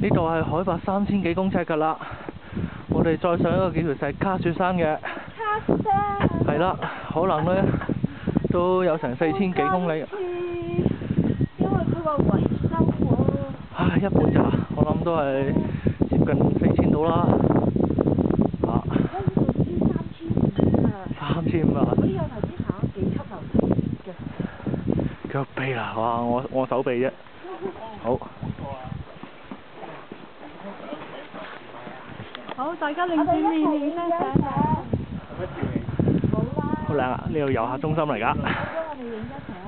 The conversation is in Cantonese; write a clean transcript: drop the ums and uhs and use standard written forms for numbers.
呢度係海拔3000幾公尺㗎啦。我哋再上一個幾條石卡雪山嘅。卡山。係啦，可能咧都有成4000幾公里。因為佢話維修喎。唉，一半咋？我諗都係接近4000到啦。啊。3500啊！嗰啲有頭先行幾級樓梯嘅。腳痹啦，哇！我手臂啫。好。好，大家擰轉面影張相。好靚啊！呢度遊客中心嚟㗎。我哋影一齊。